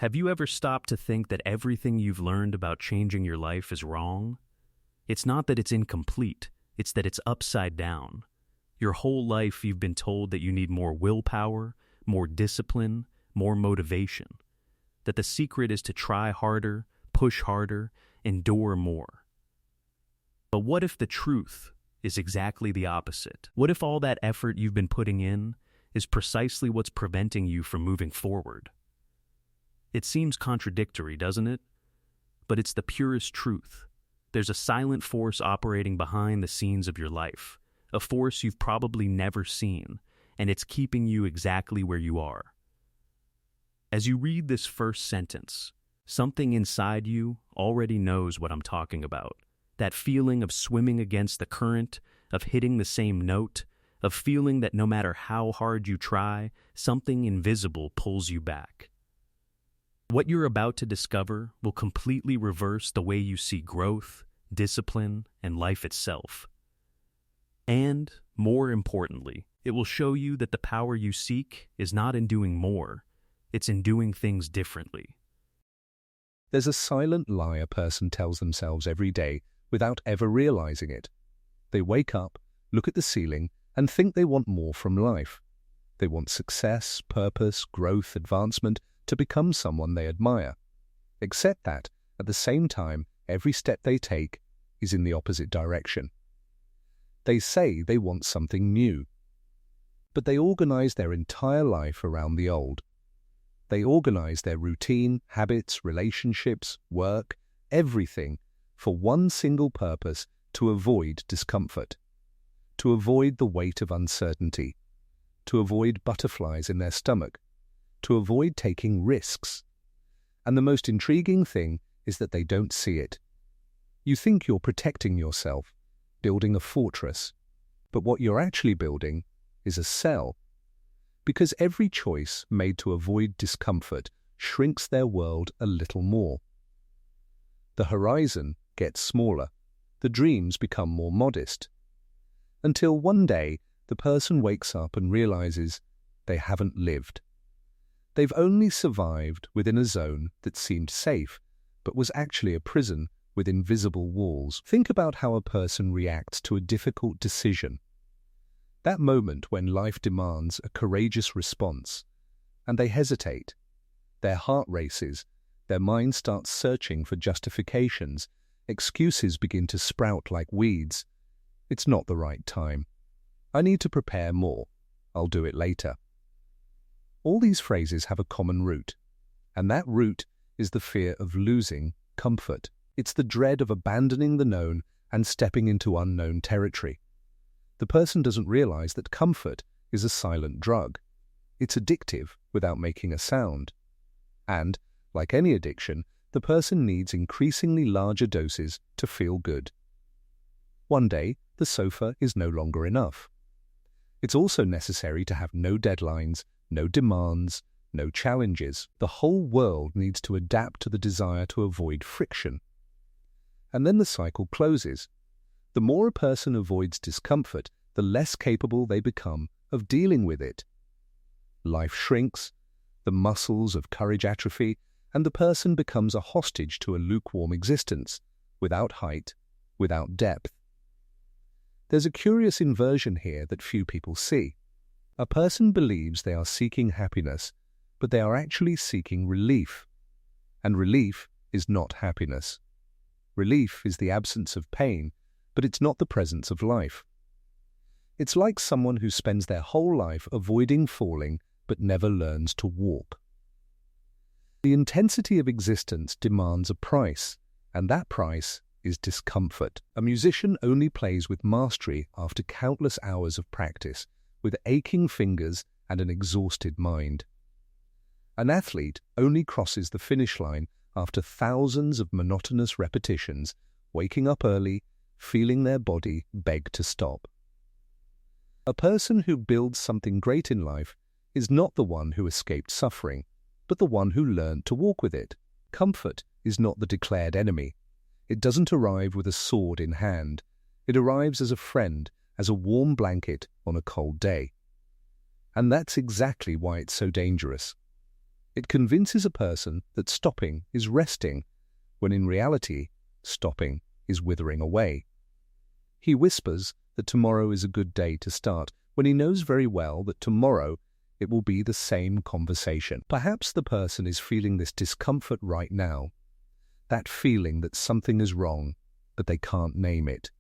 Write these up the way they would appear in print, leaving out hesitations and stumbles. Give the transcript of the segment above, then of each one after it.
Have you ever stopped to think that everything you've learned about changing your life is wrong? It's not that it's incomplete, it's that it's upside down. Your whole life you've been told that you need more willpower, more discipline, more motivation. That the secret is to try harder, push harder, endure more. But what if the truth is exactly the opposite? What if all that effort you've been putting in is precisely what's preventing you from moving forward? It seems contradictory, doesn't it? But it's the purest truth. There's a silent force operating behind the scenes of your life, a force you've probably never seen, and it's keeping you exactly where you are. As you read this first sentence, something inside you already knows what I'm talking about. That feeling of swimming against the current, of hitting the same note, of feeling that no matter how hard you try, something invisible pulls you back. What you're about to discover will completely reverse the way you see growth, discipline, and life itself. And, more importantly, it will show you that the power you seek is not in doing more, it's in doing things differently. There's a silent lie a person tells themselves every day without ever realizing it. They wake up, look at the ceiling, and think they want more from life. They want success, purpose, growth, advancement, to become someone they admire. Except that, at the same time, every step they take is in the opposite direction. They say they want something new, but they organize their entire life around the old. They organize their routine, habits, relationships, work, everything for one single purpose: to avoid discomfort, to avoid the weight of uncertainty, to avoid butterflies in their stomach, to avoid taking risks. And the most intriguing thing is that they don't see it. You think you're protecting yourself, building a fortress, but what you're actually building is a cell. Because every choice made to avoid discomfort shrinks their world a little more. The horizon gets smaller, the dreams become more modest, until one day the person wakes up and realizes they haven't lived. They've only survived within a zone that seemed safe, but was actually a prison with invisible walls. Think about how a person reacts to a difficult decision. That moment when life demands a courageous response, and they hesitate. Their heart races, their mind starts searching for justifications, excuses begin to sprout like weeds. It's not the right time. I need to prepare more. I'll do it later. All these phrases have a common root, and that root is the fear of losing comfort. It's the dread of abandoning the known and stepping into unknown territory. The person doesn't realize that comfort is a silent drug. It's addictive without making a sound. And, like any addiction, the person needs increasingly larger doses to feel good. One day, the sofa is no longer enough. It's also necessary to have no deadlines, no demands, no challenges. The whole world needs to adapt to the desire to avoid friction. And then the cycle closes. The more a person avoids discomfort, the less capable they become of dealing with it. Life shrinks, the muscles of courage atrophy, and the person becomes a hostage to a lukewarm existence, without height, without depth. There's a curious inversion here that few people see. A person believes they are seeking happiness, but they are actually seeking relief. And relief is not happiness. Relief is the absence of pain, but it's not the presence of life. It's like someone who spends their whole life avoiding falling but never learns to walk. The intensity of existence demands a price, and that price is discomfort. A musician only plays with mastery after countless hours of practice, with aching fingers and an exhausted mind. An athlete only crosses the finish line after thousands of monotonous repetitions, waking up early, feeling their body beg to stop. A person who builds something great in life is not the one who escaped suffering, but the one who learned to walk with it. Comfort is not the declared enemy. It doesn't arrive with a sword in hand. It arrives as a friend, as a warm blanket on a cold day. And that's exactly why it's so dangerous. It convinces a person that stopping is resting, when in reality, stopping is withering away. He whispers that tomorrow is a good day to start, when he knows very well that tomorrow it will be the same conversation. Perhaps the person is feeling this discomfort right now, that feeling that something is wrong, but they can't name it.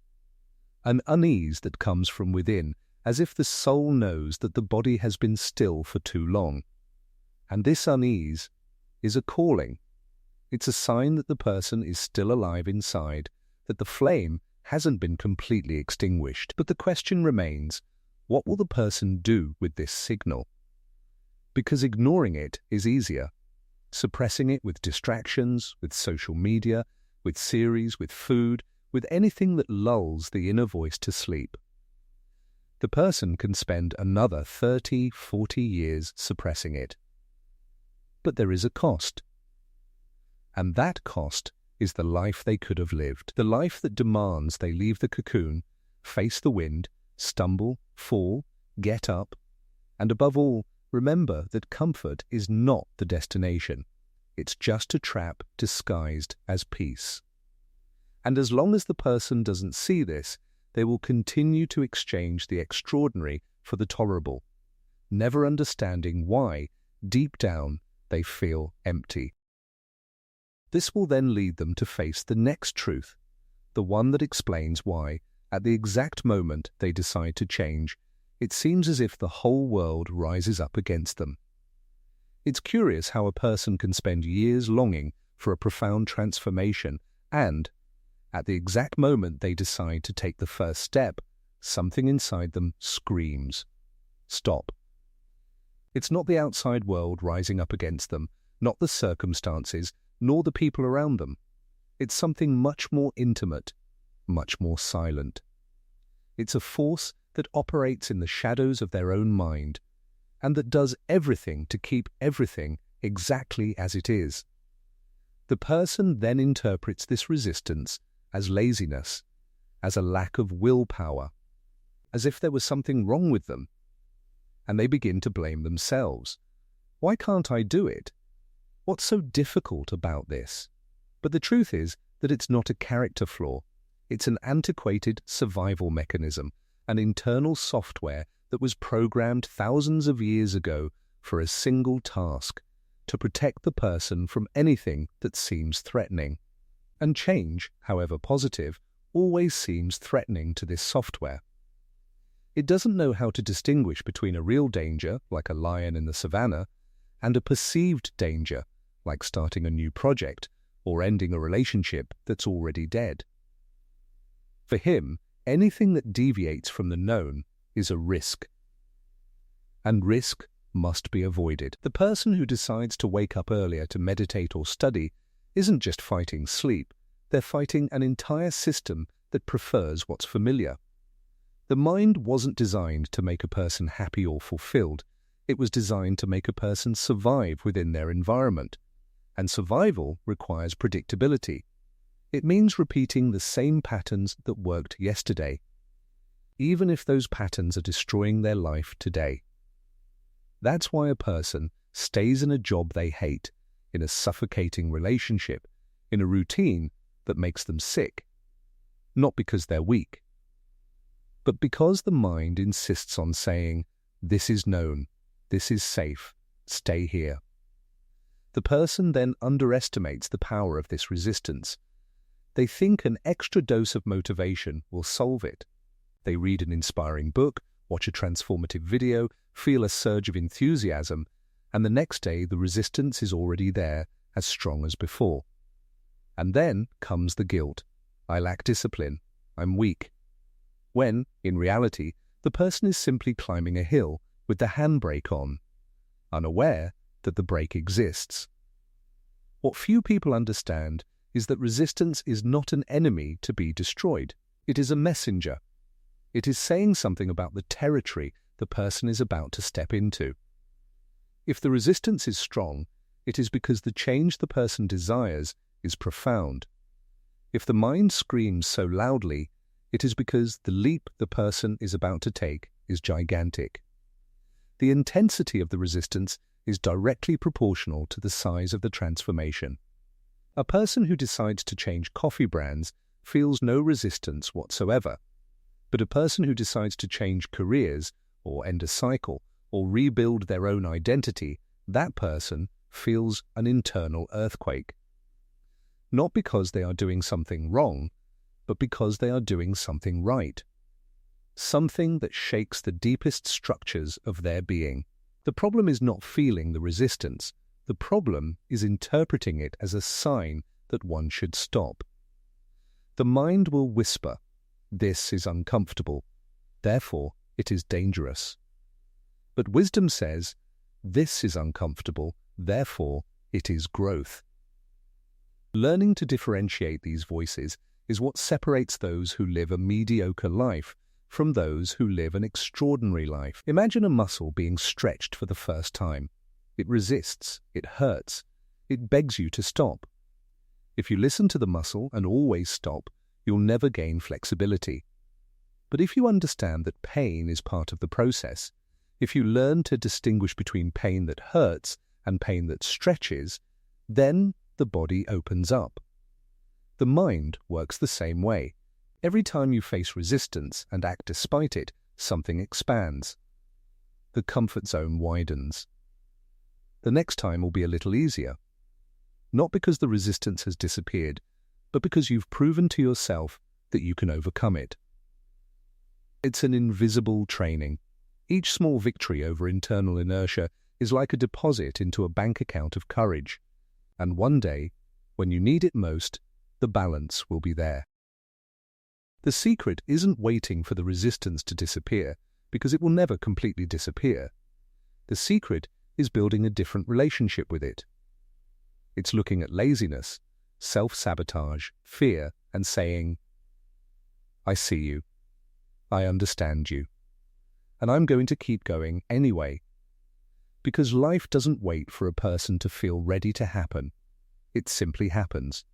An unease that comes from within, as if the soul knows that the body has been still for too long. And this unease is a calling. It's a sign that the person is still alive inside, that the flame hasn't been completely extinguished. But the question remains, what will the person do with this signal? Because ignoring it is easier. Suppressing it with distractions, with social media, with series, with food, with anything that lulls the inner voice to sleep. The person can spend another 30, 40 years suppressing it. But there is a cost. And that cost is the life they could have lived, the life that demands they leave the cocoon, face the wind, stumble, fall, get up, and above all, remember that comfort is not the destination. It's just a trap disguised as peace. And as long as the person doesn't see this, they will continue to exchange the extraordinary for the tolerable, never understanding why, deep down, they feel empty. This will then lead them to face the next truth, the one that explains why, at the exact moment they decide to change, it seems as if the whole world rises up against them. It's curious how a person can spend years longing for a profound transformation and, at the exact moment they decide to take the first step, something inside them screams, "Stop." It's not the outside world rising up against them, not the circumstances, nor the people around them. It's something much more intimate, much more silent. It's a force that operates in the shadows of their own mind, and that does everything to keep everything exactly as it is. The person then interprets this resistance as laziness, as a lack of willpower, as if there was something wrong with them, and they begin to blame themselves. Why can't I do it? What's so difficult about this? But the truth is that it's not a character flaw. It's an antiquated survival mechanism, an internal software that was programmed thousands of years ago for a single task, to protect the person from anything that seems threatening. And change, however positive, always seems threatening to this software. It doesn't know how to distinguish between a real danger, like a lion in the savannah, and a perceived danger, like starting a new project or ending a relationship that's already dead. For him, anything that deviates from the known is a risk. And risk must be avoided. The person who decides to wake up earlier to meditate or study isn't just fighting sleep, they're fighting an entire system that prefers what's familiar. The mind wasn't designed to make a person happy or fulfilled. It was designed to make a person survive within their environment. And survival requires predictability. It means repeating the same patterns that worked yesterday, even if those patterns are destroying their life today. That's why a person stays in a job they hate, in a suffocating relationship, in a routine that makes them sick. Not because they're weak, but because the mind insists on saying, "This is known, this is safe, stay here." The person then underestimates the power of this resistance. They think an extra dose of motivation will solve it. They read an inspiring book, watch a transformative video, feel a surge of enthusiasm, and the next day the resistance is already there, as strong as before. And then comes the guilt. I lack discipline. I'm weak. When, in reality, the person is simply climbing a hill with the handbrake on, unaware that the brake exists. What few people understand is that resistance is not an enemy to be destroyed. It is a messenger. It is saying something about the territory the person is about to step into. If the resistance is strong, it is because the change the person desires is profound. If the mind screams so loudly, it is because the leap the person is about to take is gigantic. The intensity of the resistance is directly proportional to the size of the transformation. A person who decides to change coffee brands feels no resistance whatsoever, but a person who decides to change careers or end a cycle or rebuild their own identity, that person feels an internal earthquake. Not because they are doing something wrong, but because they are doing something right. Something that shakes the deepest structures of their being. The problem is not feeling the resistance. The problem is interpreting it as a sign that one should stop. The mind will whisper, "This is uncomfortable, therefore it is dangerous." But wisdom says, "This is uncomfortable, therefore it is growth." Learning to differentiate these voices is what separates those who live a mediocre life from those who live an extraordinary life. Imagine a muscle being stretched for the first time. It resists, it hurts, it begs you to stop. If you listen to the muscle and always stop, you'll never gain flexibility. But if you understand that pain is part of the process, if you learn to distinguish between pain that hurts and pain that stretches, then the body opens up. The mind works the same way. Every time you face resistance and act despite it, something expands. The comfort zone widens. The next time will be a little easier. Not because the resistance has disappeared, but because you've proven to yourself that you can overcome it. It's an invisible training. Each small victory over internal inertia is like a deposit into a bank account of courage. And one day, when you need it most, the balance will be there. The secret isn't waiting for the resistance to disappear, because it will never completely disappear. The secret is building a different relationship with it. It's looking at laziness, self-sabotage, fear, and saying, "I see you. I understand you. And I'm going to keep going anyway." Because life doesn't wait for a person to feel ready to happen. It simply happens.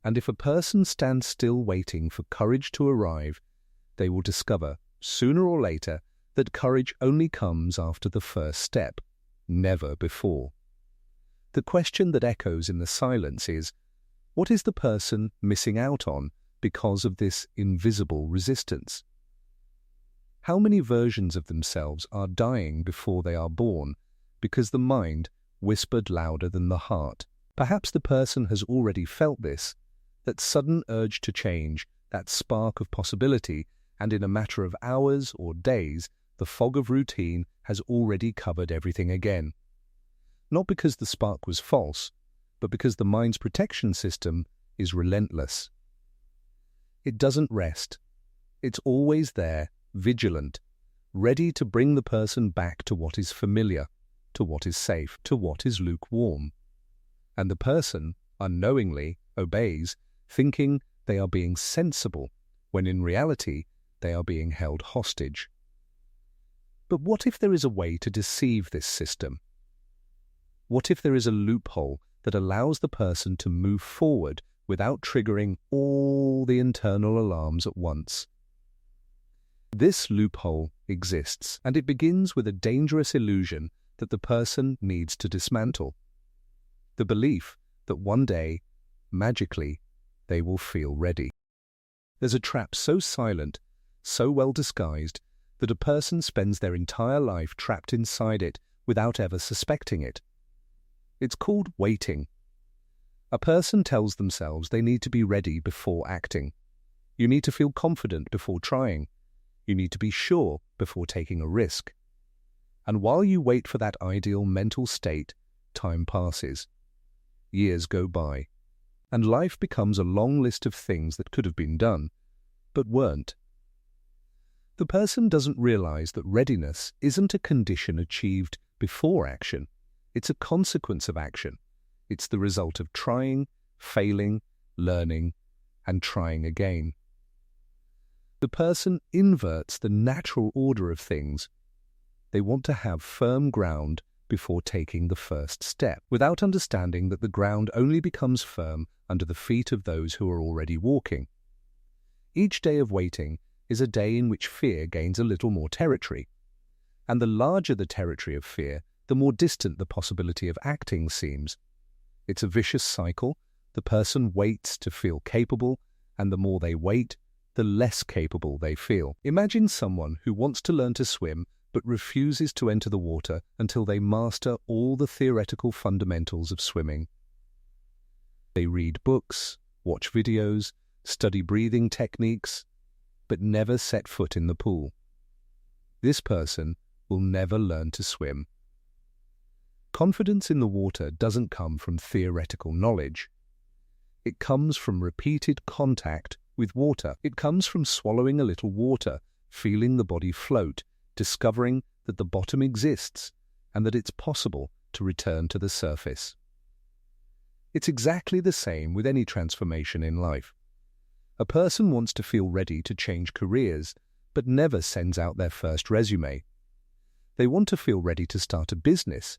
And if a person stands still waiting for courage to arrive, they will discover, sooner or later, that courage only comes after the first step, never before. The question that echoes in the silence is, what is the person missing out on because of this invisible resistance? How many versions of themselves are dying before they are born because the mind whispered louder than the heart? Perhaps the person has already felt this, that sudden urge to change, that spark of possibility, and in a matter of hours or days, the fog of routine has already covered everything again. Not because the spark was false, but because the mind's protection system is relentless. It doesn't rest. It's always there, vigilant, ready to bring the person back to what is familiar, to what is safe, to what is lukewarm. And the person, unknowingly, obeys, thinking they are being sensible, when in reality they are being held hostage. But what if there is a way to deceive this system? What if there is a loophole that allows the person to move forward without triggering all the internal alarms at once? This loophole exists, and it begins with a dangerous illusion that the person needs to dismantle. The belief that one day, magically, they will feel ready. There's a trap so silent, so well disguised, that a person spends their entire life trapped inside it without ever suspecting it. It's called waiting. A person tells themselves they need to be ready before acting. You need to feel confident before trying. You need to be sure before taking a risk. And while you wait for that ideal mental state, time passes. Years go by, and life becomes a long list of things that could have been done, but weren't. The person doesn't realize that readiness isn't a condition achieved before action. It's a consequence of action. It's the result of trying, failing, learning, and trying again. The person inverts the natural order of things. They want to have firm ground before taking the first step, without understanding that the ground only becomes firm under the feet of those who are already walking. Each day of waiting is a day in which fear gains a little more territory. And the larger the territory of fear, the more distant the possibility of acting seems. It's a vicious cycle. The person waits to feel capable, and the more they wait, the less capable they feel. Imagine someone who wants to learn to swim but refuses to enter the water until they master all the theoretical fundamentals of swimming. They read books, watch videos, study breathing techniques, but never set foot in the pool. This person will never learn to swim. Confidence in the water doesn't come from theoretical knowledge. It comes from repeated contact with water. It comes from swallowing a little water, feeling the body float, discovering that the bottom exists and that it's possible to return to the surface. It's exactly the same with any transformation in life. A person wants to feel ready to change careers, but never sends out their first resume. They want to feel ready to start a business,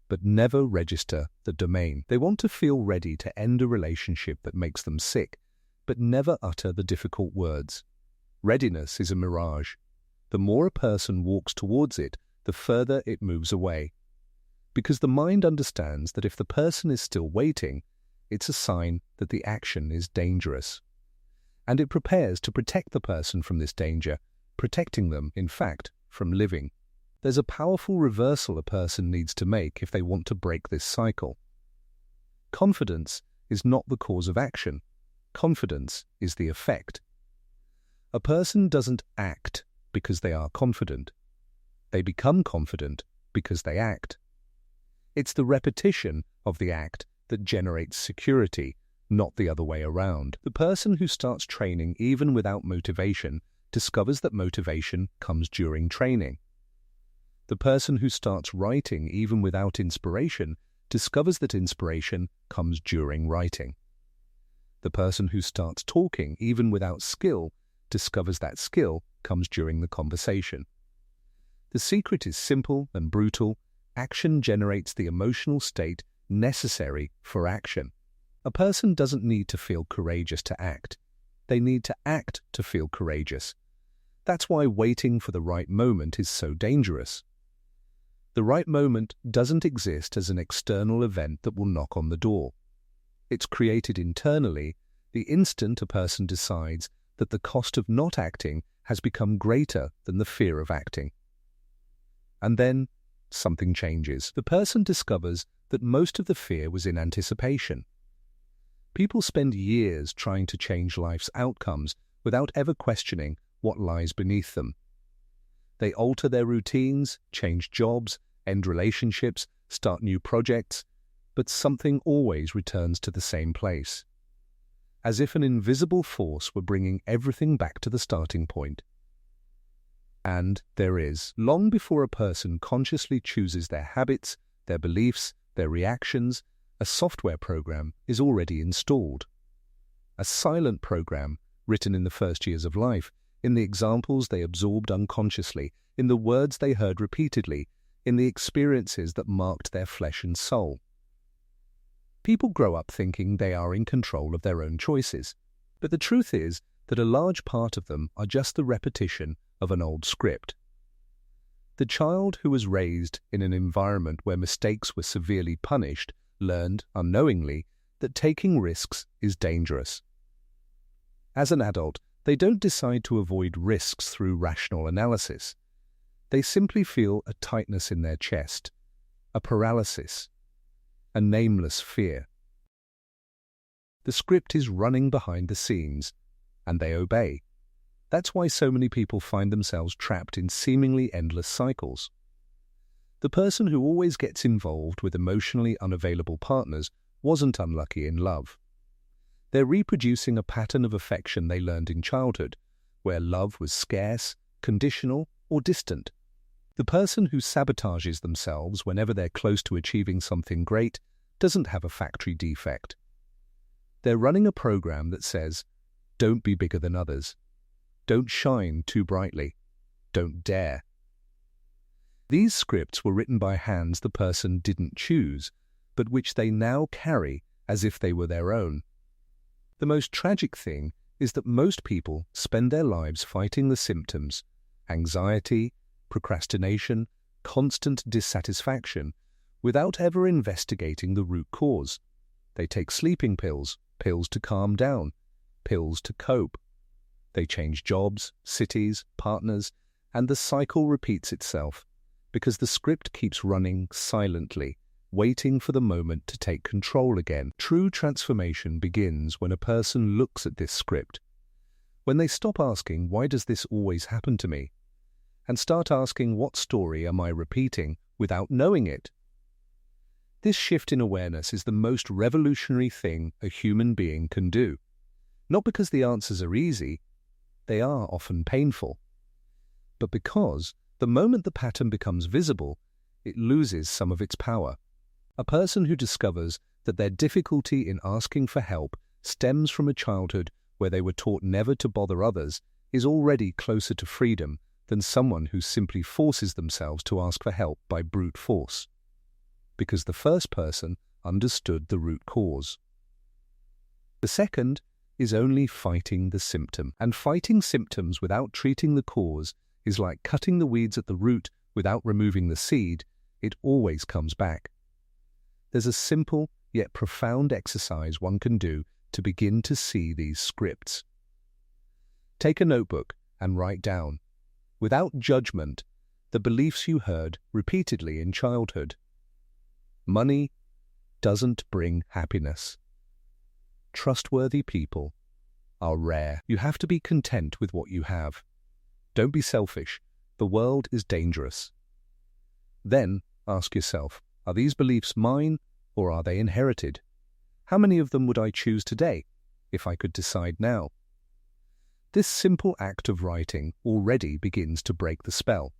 but never register the domain. They want to feel ready to end a relationship that makes them sick, but never utter the difficult words. Readiness is a mirage. The more a person walks towards it, the further it moves away. Because the mind understands that if the person is still waiting, it's a sign that the action is dangerous. And it prepares to protect the person from this danger, protecting them, in fact, from living. There's a powerful reversal a person needs to make if they want to break this cycle. Confidence is not the cause of action. Confidence is the effect. A person doesn't act because they are confident. They become confident because they act. It's the repetition of the act that generates security, not the other way around. The person who starts training even without motivation discovers that motivation comes during training. The person who starts writing even without inspiration discovers that inspiration comes during writing. The person who starts talking even without skill discovers that skill comes during the conversation. The secret is simple and brutal. Action generates the emotional state necessary for action. A person doesn't need to feel courageous to act. They need to act to feel courageous. That's why waiting for the right moment is so dangerous. The right moment doesn't exist as an external event that will knock on the door. It's created internally the instant a person decides that the cost of not acting has become greater than the fear of acting. And then something changes. The person discovers that most of the fear was in anticipation. People spend years trying to change life's outcomes without ever questioning what lies beneath them. They alter their routines, change jobs, end relationships, start new projects, but something always returns to the same place. As if an invisible force were bringing everything back to the starting point. And there is, long before a person consciously chooses their habits, their beliefs, their reactions, a software program is already installed. A silent program written in the first years of life, in the examples they absorbed unconsciously, in the words they heard repeatedly, in the experiences that marked their flesh and soul. People grow up thinking they are in control of their own choices, but the truth is that a large part of them are just the repetition of an old script. The child who was raised in an environment where mistakes were severely punished learned, unknowingly, that taking risks is dangerous. As an adult, they don't decide to avoid risks through rational analysis. They simply feel a tightness in their chest, a paralysis, a nameless fear. The script is running behind the scenes, and they obey. That's why so many people find themselves trapped in seemingly endless cycles. The person who always gets involved with emotionally unavailable partners wasn't unlucky in love. They're reproducing a pattern of affection they learned in childhood, where love was scarce, conditional, or distant. The person who sabotages themselves whenever they're close to achieving something great doesn't have a factory defect. They're running a program that says, don't be bigger than others. Don't shine too brightly. Don't dare. These scripts were written by hands the person didn't choose, but which they now carry as if they were their own. The most tragic thing is that most people spend their lives fighting the symptoms: anxiety, procrastination, constant dissatisfaction without ever investigating the root cause. They take sleeping pills, pills to calm down, pills to cope. They change jobs, cities, partners, and the cycle repeats itself because the script keeps running silently, waiting for the moment to take control again. True transformation begins when a person looks at this script, when they stop asking, "Why does this always happen to me?" and start asking, "What story am I repeating?" without knowing it. This shift in awareness is the most revolutionary thing a human being can do. Not because the answers are easy, they are often painful, but because the moment the pattern becomes visible, it loses some of its power. A person who discovers that their difficulty in asking for help stems from a childhood where they were taught never to bother others is already closer to freedom than someone who simply forces themselves to ask for help by brute force, because the first person understood the root cause. The second is only fighting the symptom, and fighting symptoms without treating the cause is like cutting the weeds at the root without removing the seed. It always comes back. There's a simple yet profound exercise one can do to begin to see these scripts. Take a notebook and write down, without judgment, the beliefs you heard repeatedly in childhood. Money doesn't bring happiness. Trustworthy people are rare. You have to be content with what you have. Don't be selfish. The world is dangerous. Then ask yourself, are these beliefs mine or are they inherited? How many of them would I choose today if I could decide now? This simple act of writing already begins to break the spell,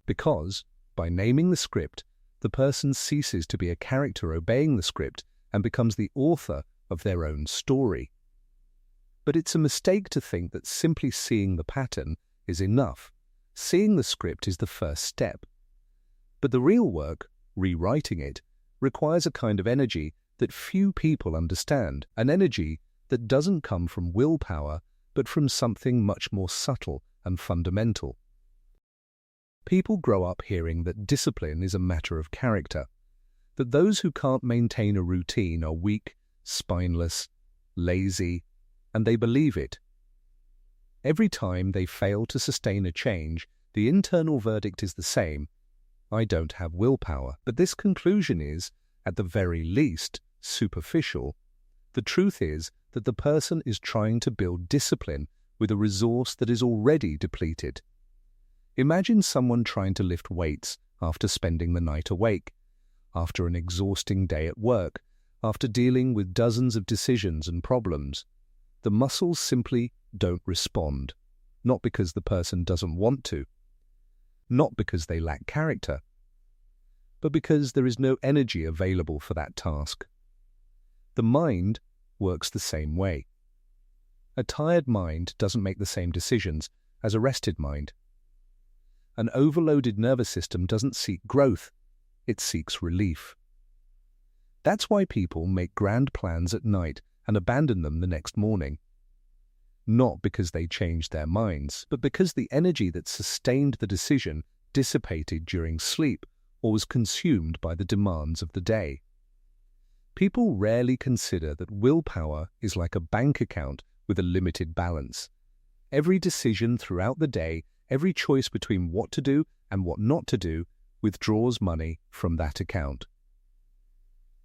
because, by naming the script, the person ceases to be a character obeying the script and becomes the author of their own story. But it's a mistake to think that simply seeing the pattern is enough. Seeing the script is the first step. But the real work, rewriting it, requires a kind of energy that few people understand, an energy that doesn't come from willpower, but from something much more subtle and fundamental. People grow up hearing that discipline is a matter of character, that those who can't maintain a routine are weak, spineless, lazy, and they believe it. Every time they fail to sustain a change, the internal verdict is the same: I don't have willpower. But this conclusion is, at the very least, superficial. The truth is that the person is trying to build discipline with a resource that is already depleted. Imagine someone trying to lift weights after spending the night awake, after an exhausting day at work, after dealing with dozens of decisions and problems. The muscles simply don't respond, not because the person doesn't want to, not because they lack character, but because there is no energy available for that task. The mind works the same way. A tired mind doesn't make the same decisions as a rested mind. An overloaded nervous system doesn't seek growth, it seeks relief. That's why people make grand plans at night and abandon them the next morning. Not because they changed their minds, but because the energy that sustained the decision dissipated during sleep or was consumed by the demands of the day. People rarely consider that willpower is like a bank account with a limited balance. Every decision throughout the day, every choice between what to do and what not to do, withdraws money from that account.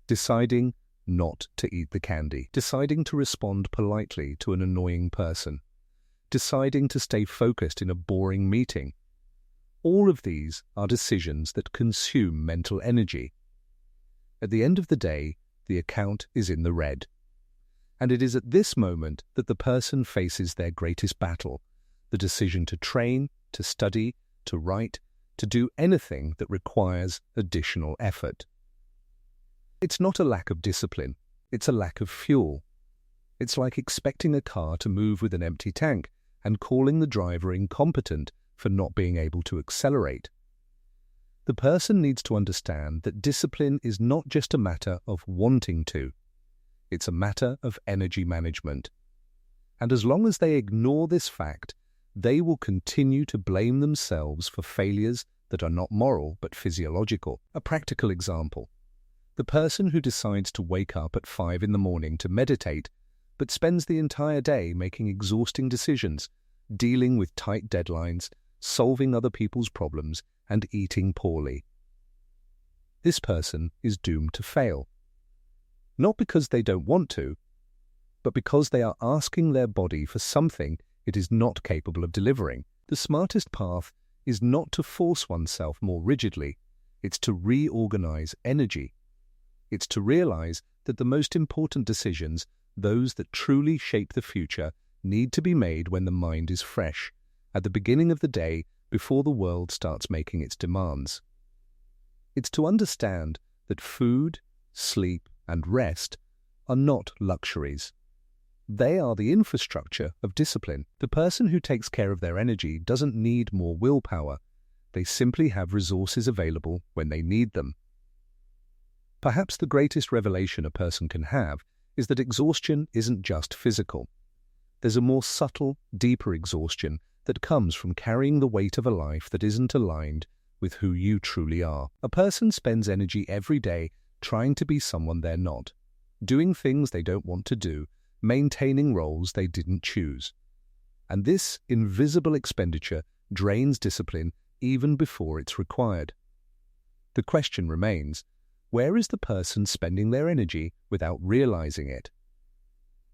Deciding not to eat the candy, deciding to respond politely to an annoying person, deciding to stay focused in a boring meeting. All of these are decisions that consume mental energy. At the end of the day, the account is in the red. And it is at this moment that the person faces their greatest battle, the decision to train, to study, to write, to do anything that requires additional effort. It's not a lack of discipline, it's a lack of fuel. It's like expecting a car to move with an empty tank and calling the driver incompetent for not being able to accelerate. The person needs to understand that discipline is not just a matter of wanting to, it's a matter of energy management. And as long as they ignore this fact, they will continue to blame themselves for failures that are not moral but physiological. A practical example. The person who decides to wake up at 5 in the morning to meditate, but spends the entire day making exhausting decisions, dealing with tight deadlines, solving other people's problems, and eating poorly. This person is doomed to fail. Not because they don't want to, but because they are asking their body for something it is not capable of delivering. The smartest path is not to force oneself more rigidly, it's to reorganize energy. It's to realize that the most important decisions, those that truly shape the future, need to be made when the mind is fresh, at the beginning of the day, before the world starts making its demands. It's to understand that food, sleep, and rest are not luxuries. They are the infrastructure of discipline. The person who takes care of their energy doesn't need more willpower. They simply have resources available when they need them. Perhaps the greatest revelation a person can have is that exhaustion isn't just physical. There's a more subtle, deeper exhaustion that comes from carrying the weight of a life that isn't aligned with who you truly are. A person spends energy every day trying to be someone they're not, doing things they don't want to do, maintaining roles they didn't choose. And this invisible expenditure drains discipline even before it's required. The question remains, where is the person spending their energy without realizing it?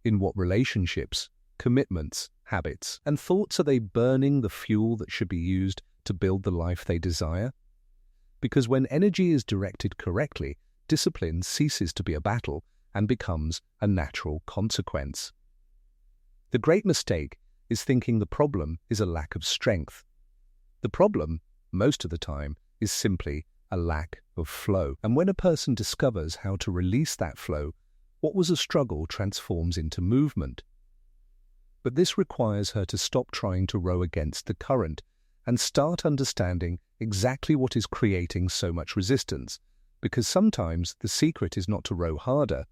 In what relationships, commitments, habits, and thoughts are they burning the fuel that should be used to build the life they desire? Because when energy is directed correctly, discipline ceases to be a battle and becomes a natural consequence. The great mistake is thinking the problem is a lack of strength. The problem, most of the time, is simply a lack of flow. And when a person discovers how to release that flow, what was a struggle transforms into movement. But this requires her to stop trying to row against the current and start understanding exactly what is creating so much resistance, because sometimes the secret is not to row harder,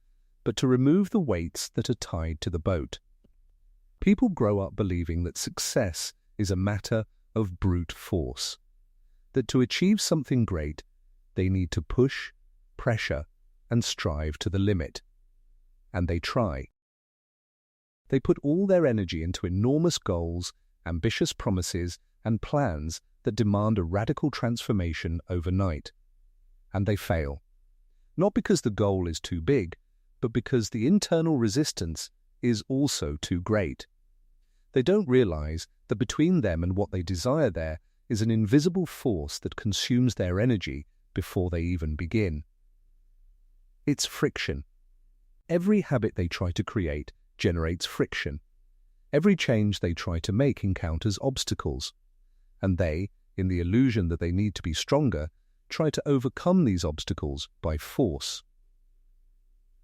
but to remove the weights that are tied to the boat. People grow up believing that success is a matter of brute force, that to achieve something great, they need to push, pressure, and strive to the limit. And they try. They put all their energy into enormous goals, ambitious promises, and plans that demand a radical transformation overnight. And they fail. Not because the goal is too big, but because the internal resistance is also too great. They don't realize that between them and what they desire there is an invisible force that consumes their energy before they even begin. It's friction. Every habit they try to create generates friction. Every change they try to make encounters obstacles. And they, in the illusion that they need to be stronger, try to overcome these obstacles by force.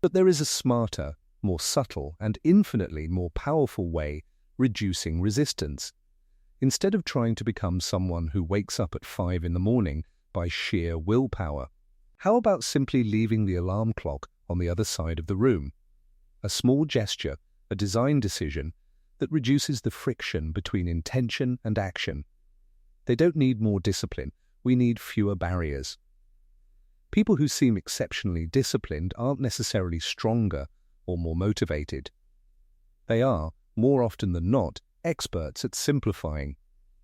But there is a smarter, more subtle, and infinitely more powerful way reducing resistance. Instead of trying to become someone who wakes up at 5 in the morning by sheer willpower, how about simply leaving the alarm clock on the other side of the room? A small gesture, a design decision that reduces the friction between intention and action. They don't need more discipline, we need fewer barriers. People who seem exceptionally disciplined aren't necessarily stronger or more motivated. They are, more often than not, experts at simplifying.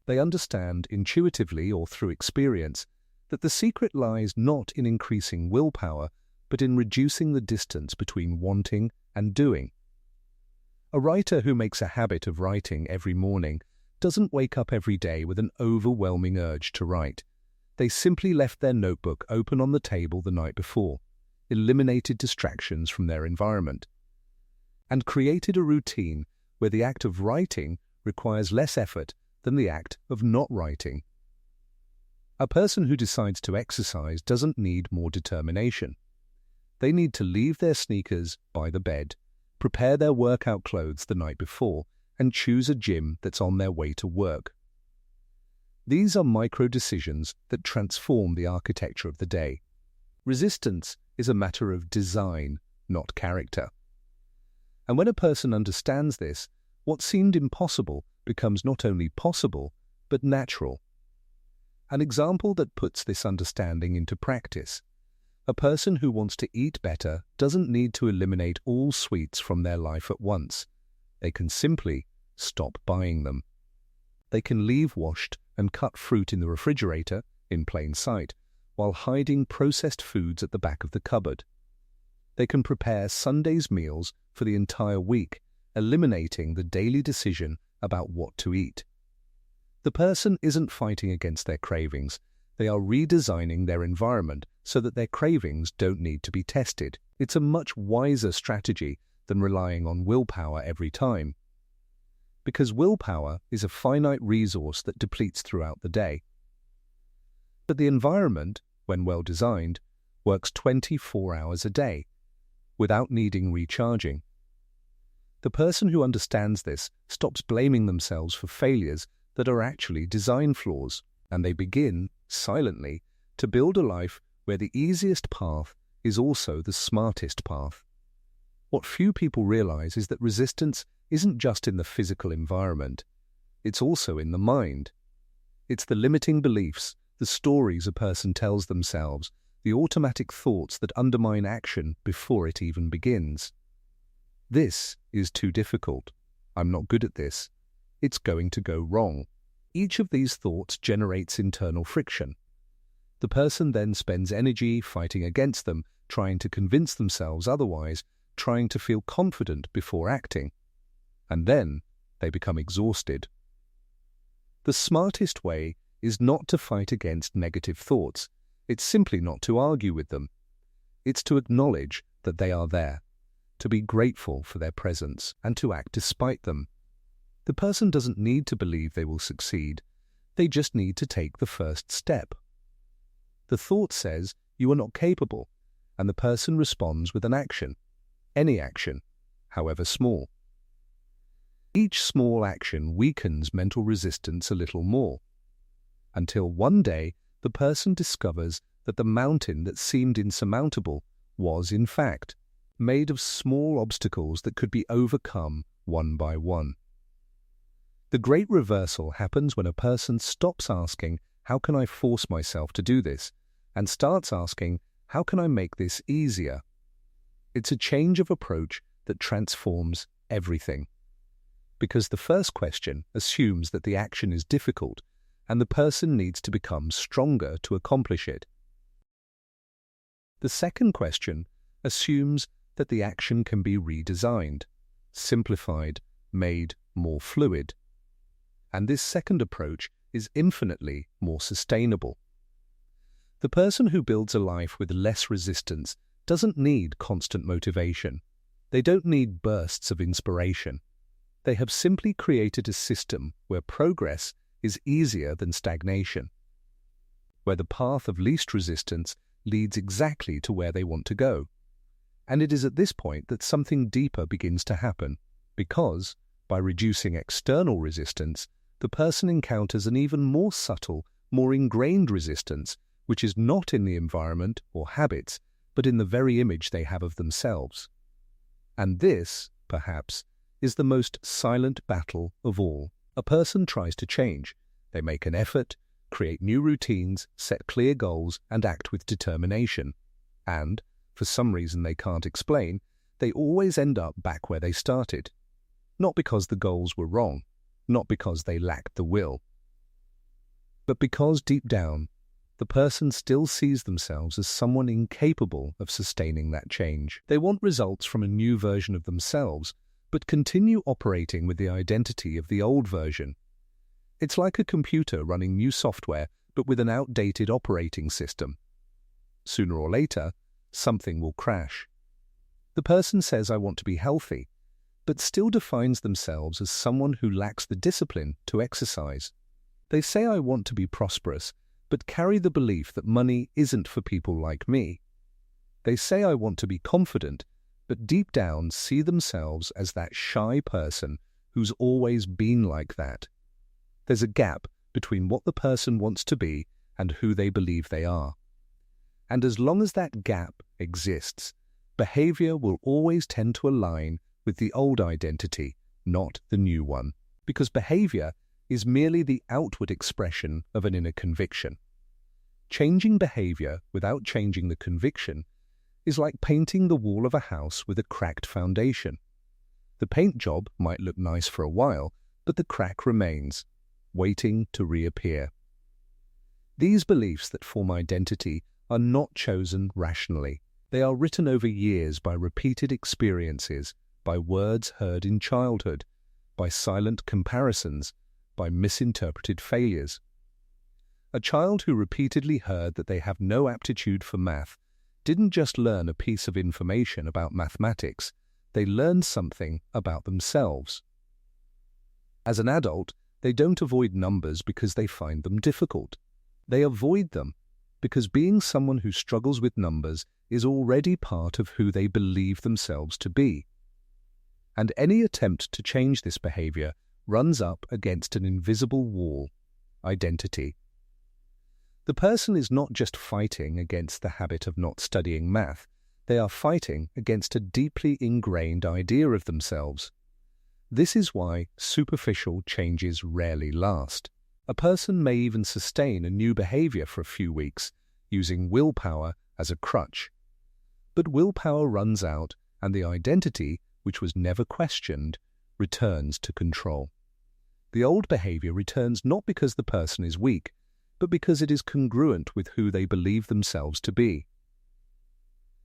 They understand intuitively or through experience that the secret lies not in increasing willpower, but in reducing the distance between wanting and doing. A writer who makes a habit of writing every morning doesn't wake up every day with an overwhelming urge to write. They simply left their notebook open on the table the night before, eliminated distractions from their environment, and created a routine where the act of writing requires less effort than the act of not writing. A person who decides to exercise doesn't need more determination. They need to leave their sneakers by the bed, prepare their workout clothes the night before, and choose a gym that's on their way to work. These are micro-decisions that transform the architecture of the day. Resistance is a matter of design, not character. And when a person understands this, what seemed impossible becomes not only possible, but natural. An example that puts this understanding into practice. A person who wants to eat better doesn't need to eliminate all sweets from their life at once. They can simply stop buying them. They can leave washed and cut fruit in the refrigerator in plain sight, while hiding processed foods at the back of the cupboard. They can prepare Sunday's meals for the entire week, eliminating the daily decision about what to eat. The person isn't fighting against their cravings. They are redesigning their environment so that their cravings don't need to be tested. It's a much wiser strategy than relying on willpower every time. Because willpower is a finite resource that depletes throughout the day. But the environment, when well designed, works 24 hours a day, without needing recharging. The person who understands this stops blaming themselves for failures that are actually design flaws, and they begin, silently, to build a life where the easiest path is also the smartest path. What few people realize is that resistance isn't just in the physical environment, it's also in the mind. It's the limiting beliefs, the stories a person tells themselves, the automatic thoughts that undermine action before it even begins. This is too difficult. I'm not good at this. It's going to go wrong. Each of these thoughts generates internal friction. The person then spends energy fighting against them, trying to convince themselves otherwise, trying to feel confident before acting. And then they become exhausted. The smartest way is not to fight against negative thoughts. It's simply not to argue with them. It's to acknowledge that they are there, to be grateful for their presence, and to act despite them. The person doesn't need to believe they will succeed. They just need to take the first step. The thought says, "You are not capable," and the person responds with an action. Any action, however small. Each small action weakens mental resistance a little more, until one day the person discovers that the mountain that seemed insurmountable was, in fact, made of small obstacles that could be overcome one by one. The great reversal happens when a person stops asking, "How can I force myself to do this?" and starts asking, "How can I make this easier?" It's a change of approach that transforms everything. Because the first question assumes that the action is difficult and the person needs to become stronger to accomplish it. The second question assumes that the action can be redesigned, simplified, made more fluid. And this second approach is infinitely more sustainable. The person who builds a life with less resistance doesn't need constant motivation. They don't need bursts of inspiration. They have simply created a system where progress is easier than stagnation, where the path of least resistance leads exactly to where they want to go. And it is at this point that something deeper begins to happen, because, by reducing external resistance, the person encounters an even more subtle, more ingrained resistance, which is not in the environment or habits, but in the very image they have of themselves. And this, perhaps, is the most silent battle of all. A person tries to change. They make an effort, create new routines, set clear goals, and act with determination. And, for some reason they can't explain, they always end up back where they started. Not because the goals were wrong, not because they lacked the will, but because deep down, the person still sees themselves as someone incapable of sustaining that change. They want results from a new version of themselves, but continue operating with the identity of the old version. It's like a computer running new software, but with an outdated operating system. Sooner or later, something will crash. The person says, "I want to be healthy," but still defines themselves as someone who lacks the discipline to exercise. They say, "I want to be prosperous," but carry the belief that money isn't for people like me. They say, "I want to be confident," but deep down see themselves as that shy person who's always been like that. There's a gap between what the person wants to be and who they believe they are. And as long as that gap exists, behavior will always tend to align with the old identity, not the new one, because behavior is merely the outward expression of an inner conviction. Changing behavior without changing the conviction is like painting the wall of a house with a cracked foundation. The paint job might look nice for a while, but the crack remains, waiting to reappear. These beliefs that form identity are not chosen rationally. They are written over years by repeated experiences, by words heard in childhood, by silent comparisons, by misinterpreted failures. A child who repeatedly heard that they have no aptitude for math didn't just learn a piece of information about mathematics, they learned something about themselves. As an adult, they don't avoid numbers because they find them difficult. They avoid them because being someone who struggles with numbers is already part of who they believe themselves to be. And any attempt to change this behavior runs up against an invisible wall: identity. The person is not just fighting against the habit of not studying math, they are fighting against a deeply ingrained idea of themselves. This is why superficial changes rarely last. A person may even sustain a new behavior for a few weeks, using willpower as a crutch. But willpower runs out, and the identity, which was never questioned, returns to control. The old behavior returns not because the person is weak, but because it is congruent with who they believe themselves to be.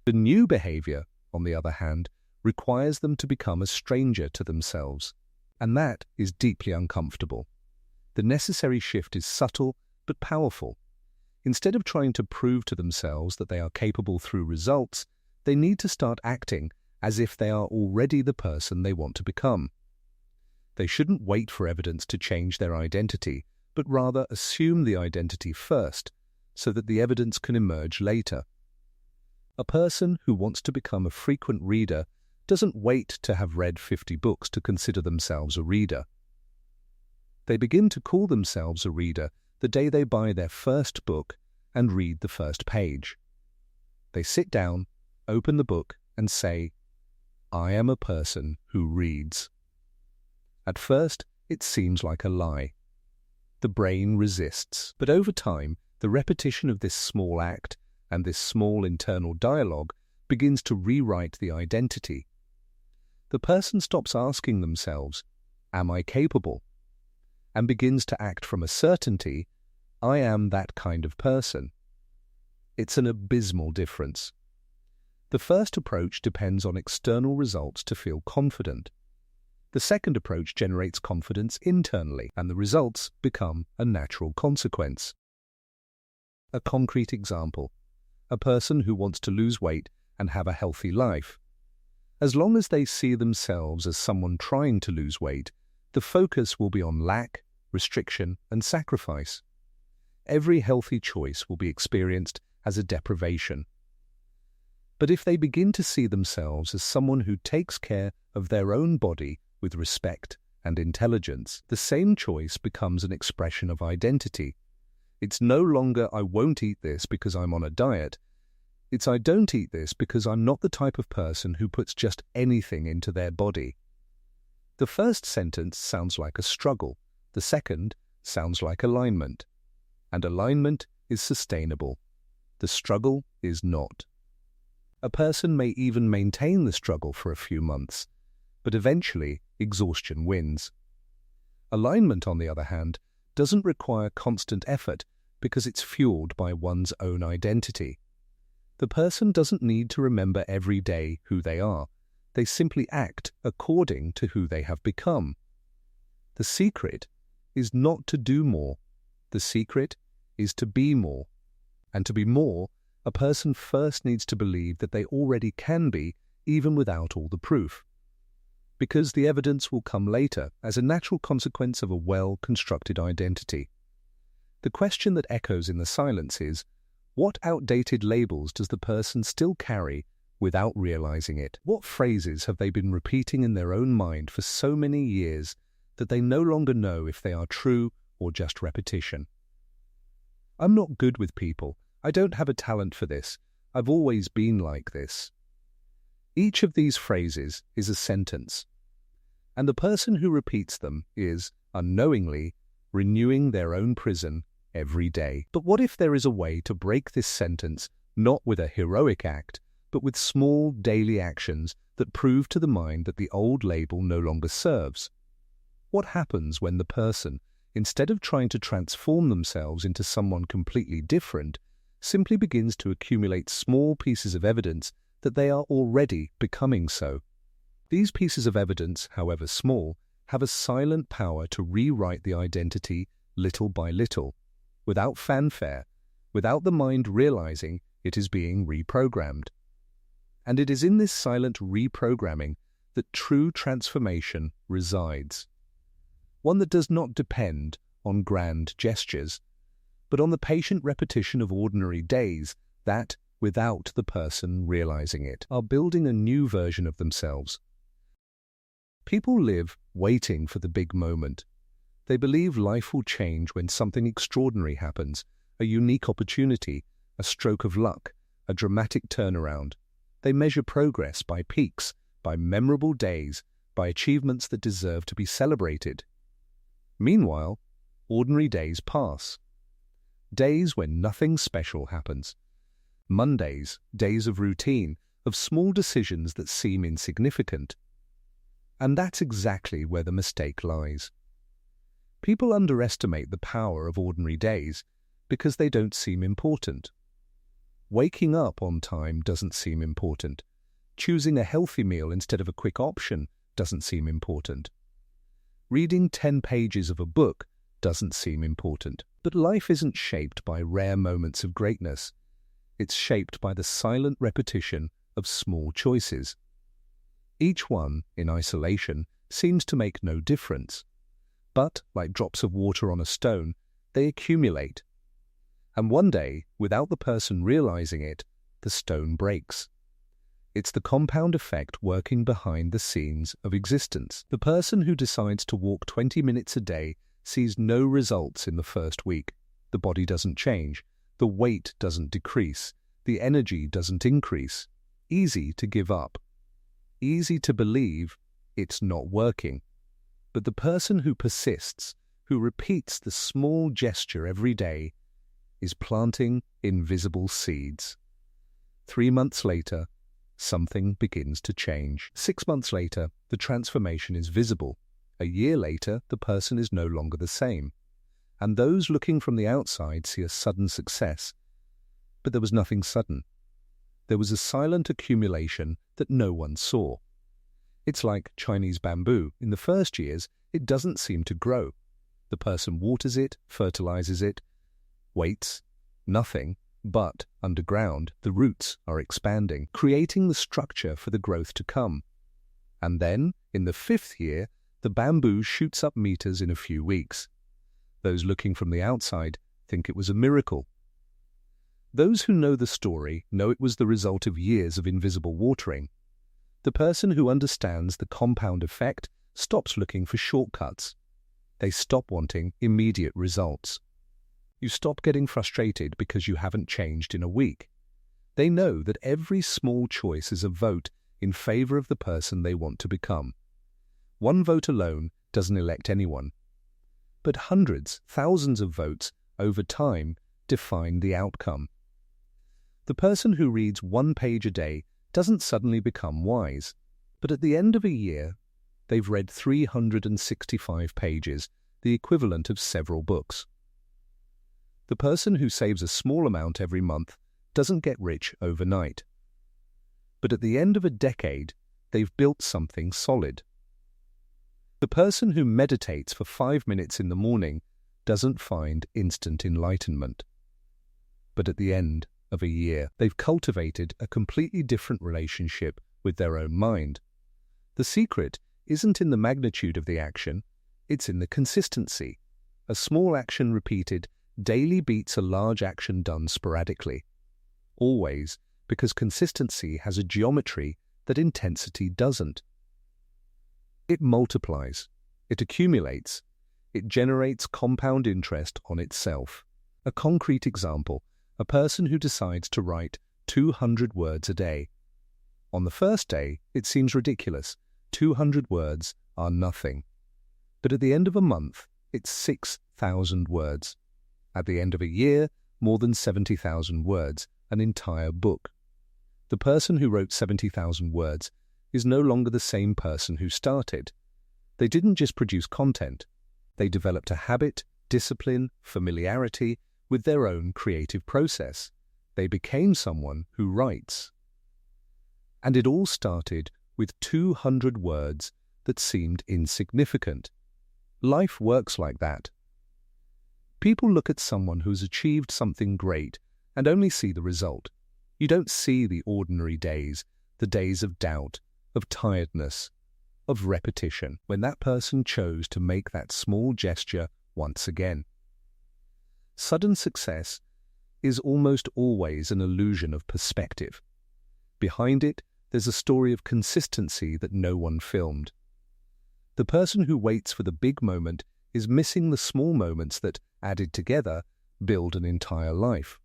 The new behavior, on the other hand, requires them to become a stranger to themselves, and that is deeply uncomfortable. The necessary shift is subtle but powerful. Instead of trying to prove to themselves that they are capable through results, they need to start acting as if they are already the person they want to become. They shouldn't wait for evidence to change their identity, but rather assume the identity first, so that the evidence can emerge later. A person who wants to become a frequent reader doesn't wait to have read 50 books to consider themselves a reader. They begin to call themselves a reader the day they buy their first book and read the first page. They sit down, open the book, and say, "I am a person who reads." At first, it seems like a lie. The brain resists, but over time, the repetition of this small act and this small internal dialogue begins to rewrite the identity. The person stops asking themselves, "Am I capable?" and begins to act from a certainty, "I am that kind of person." It's an abysmal difference. The first approach depends on external results to feel confident. The second approach generates confidence internally, and the results become a natural consequence. A concrete example: a person who wants to lose weight and have a healthy life. As long as they see themselves as someone trying to lose weight, the focus will be on lack, restriction, and sacrifice. Every healthy choice will be experienced as a deprivation. But if they begin to see themselves as someone who takes care of their own body with respect and intelligence, the same choice becomes an expression of identity. It's no longer "I won't eat this because I'm on a diet." It's "I don't eat this because I'm not the type of person who puts just anything into their body." The first sentence sounds like a struggle. The second sounds like alignment. And alignment is sustainable. The struggle is not. A person may even maintain the struggle for a few months, but eventually exhaustion wins. Alignment, on the other hand, doesn't require constant effort because it's fueled by one's own identity. The person doesn't need to remember every day who they are. They simply act according to who they have become. The secret is not to do more. The secret is to be more. And to be more, a person first needs to believe that they already can be, even without all the proof. Because the evidence will come later as a natural consequence of a well-constructed identity. The question that echoes in the silence is, what outdated labels does the person still carry without realizing it? What phrases have they been repeating in their own mind for so many years that they no longer know if they are true or just repetition? "I'm not good with people. I don't have a talent for this. I've always been like this." Each of these phrases is a sentence, and the person who repeats them is, unknowingly, renewing their own prison every day. But what if there is a way to break this sentence not with a heroic act, but with small daily actions that prove to the mind that the old label no longer serves? What happens when the person, instead of trying to transform themselves into someone completely different, simply begins to accumulate small pieces of evidence that they are already becoming so? These pieces of evidence, however small, have a silent power to rewrite the identity little by little, without fanfare, without the mind realizing it is being reprogrammed. And it is in this silent reprogramming that true transformation resides. One that does not depend on grand gestures, but on the patient repetition of ordinary days that, without the person realizing it, are building a new version of themselves. People live waiting for the big moment. They believe life will change when something extraordinary happens, a unique opportunity, a stroke of luck, a dramatic turnaround. They measure progress by peaks, by memorable days, by achievements that deserve to be celebrated. Meanwhile, ordinary days pass. Days when nothing special happens. Mondays, days of routine, of small decisions that seem insignificant. And that's exactly where the mistake lies. People underestimate the power of ordinary days because they don't seem important. Waking up on time doesn't seem important. Choosing a healthy meal instead of a quick option doesn't seem important. Reading 10 pages of a book doesn't seem important. But life isn't shaped by rare moments of greatness. It's shaped by the silent repetition of small choices. Each one, in isolation, seems to make no difference. But, like drops of water on a stone, they accumulate. And one day, without the person realizing it, the stone breaks. It's the compound effect working behind the scenes of existence. The person who decides to walk 20 minutes a day sees no results in the first week. The body doesn't change. The weight doesn't decrease. The energy doesn't increase. Easy to give up. Easy to believe it's not working. But the person who persists, who repeats the small gesture every day, is planting invisible seeds. 3 months later, something begins to change. 6 months later, the transformation is visible. A year later, the person is no longer the same. And those looking from the outside see a sudden success. But there was nothing sudden. There was a silent accumulation that no one saw. It's like Chinese bamboo. In the first years, it doesn't seem to grow. The person waters it, fertilizes it, waits, nothing, but underground, the roots are expanding, creating the structure for the growth to come. And then, in the 5th year, the bamboo shoots up meters in a few weeks. Those looking from the outside think it was a miracle. Those who know the story know it was the result of years of invisible watering. The person who understands the compound effect stops looking for shortcuts. They stop wanting immediate results. You stop getting frustrated because you haven't changed in a week. They know that every small choice is a vote in favor of the person they want to become. One vote alone doesn't elect anyone. But hundreds, thousands of votes over time define the outcome. The person who reads 1 page a day doesn't suddenly become wise, but at the end of a year, they've read 365 pages, the equivalent of several books. The person who saves a small amount every month doesn't get rich overnight. But at the end of a decade, they've built something solid. The person who meditates for 5 minutes in the morning doesn't find instant enlightenment. But at the end of a year, they've cultivated a completely different relationship with their own mind. The secret isn't in the magnitude of the action, it's in the consistency. A small action repeated daily beats a large action done sporadically. Always, because consistency has a geometry that intensity doesn't. It multiplies, it accumulates, it generates compound interest on itself. A concrete example, a person who decides to write 200 words a day. On the first day, it seems ridiculous. 200 words are nothing. But at the end of a month, it's 6,000 words. At the end of a year, more than 70,000 words, an entire book. The person who wrote 70,000 words is no longer the same person who started. They didn't just produce content. They developed a habit, discipline, familiarity with their own creative process. They became someone who writes. And it all started with 200 words that seemed insignificant. Life works like that. People look at someone who's achieved something great and only see the result. You don't see the ordinary days, the days of doubt, of tiredness, of repetition, when that person chose to make that small gesture once again. Sudden success is almost always an illusion of perspective. Behind it, there's a story of consistency that no one filmed. The person who waits for the big moment is missing the small moments that, added together, build an entire life.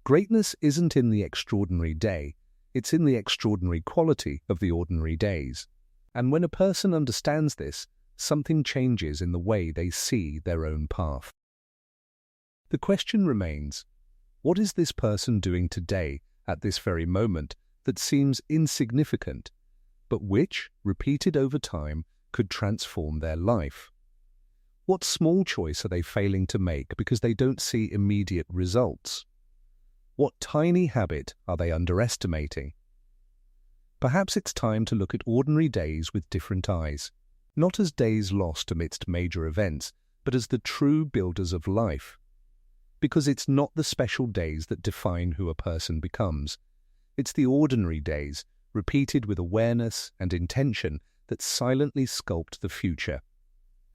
Greatness isn't in the extraordinary day, it's in the extraordinary quality of the ordinary days. And when a person understands this, something changes in the way they see their own path. The question remains, what is this person doing today, at this very moment, that seems insignificant, but which, repeated over time, could transform their life? What small choice are they failing to make because they don't see immediate results? What tiny habit are they underestimating? Perhaps it's time to look at ordinary days with different eyes, not as days lost amidst major events, but as the true builders of life. Because it's not the special days that define who a person becomes. It's the ordinary days, repeated with awareness and intention, that silently sculpt the future.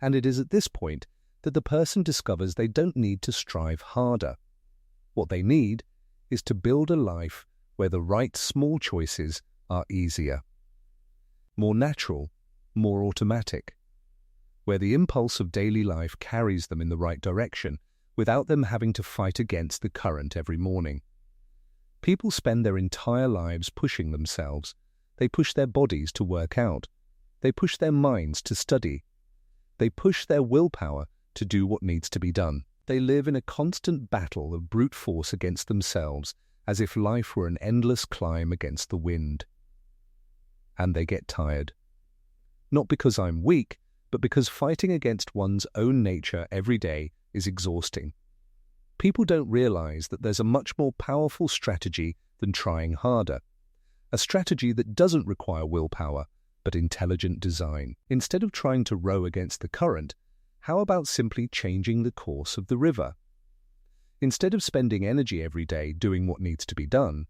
And it is at this point that the person discovers they don't need to strive harder. What they need is to build a life where the right small choices are easier, more natural, more automatic, where the impulse of daily life carries them in the right direction without them having to fight against the current every morning. People spend their entire lives pushing themselves. They push their bodies to work out. They push their minds to study. They push their willpower to do what needs to be done. They live in a constant battle of brute force against themselves, as if life were an endless climb against the wind. And they get tired. Not because I'm weak, but because fighting against one's own nature every day is exhausting. People don't realize that there's a much more powerful strategy than trying harder. A strategy that doesn't require willpower, but intelligent design. Instead of trying to row against the current, how about simply changing the course of the river? Instead of spending energy every day doing what needs to be done,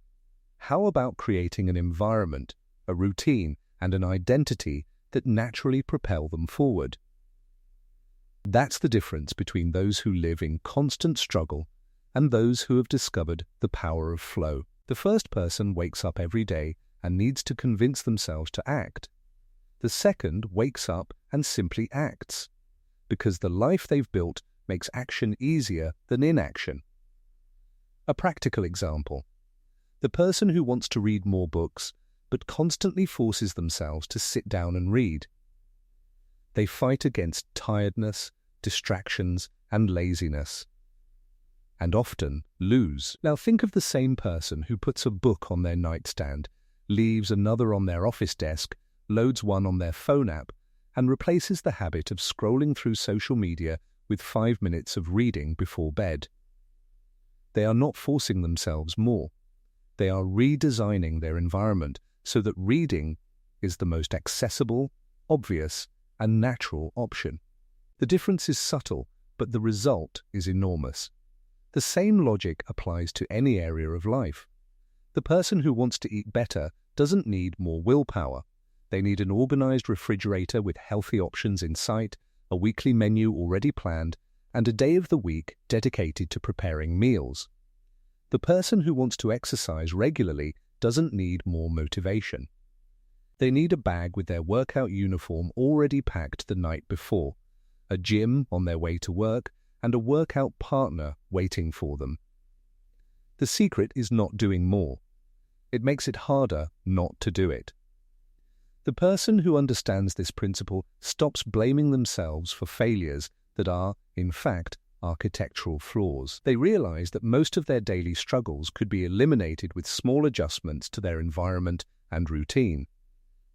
how about creating an environment, a routine, and an identity that naturally propel them forward? That's the difference between those who live in constant struggle and those who have discovered the power of flow. The first person wakes up every day and needs to convince themselves to act. The second wakes up and simply acts, because the life they've built makes action easier than inaction. A practical example. The person who wants to read more books but constantly forces themselves to sit down and read. They fight against tiredness, distractions, and laziness, and often lose. Now think of the same person who puts a book on their nightstand, leaves another on their office desk, loads one on their phone app, and replaces the habit of scrolling through social media with 5 minutes of reading before bed. They are not forcing themselves more. They are redesigning their environment so that reading is the most accessible, obvious, and natural option. The difference is subtle, but the result is enormous. The same logic applies to any area of life. The person who wants to eat better doesn't need more willpower. They need an organized refrigerator with healthy options in sight, a weekly menu already planned, and a day of the week dedicated to preparing meals. The person who wants to exercise regularly doesn't need more motivation. They need a bag with their workout uniform already packed the night before, a gym on their way to work, and a workout partner waiting for them. The secret is not doing more. It makes it harder not to do it. The person who understands this principle stops blaming themselves for failures that are, in fact, architectural flaws. They realize that most of their daily struggles could be eliminated with small adjustments to their environment and routine.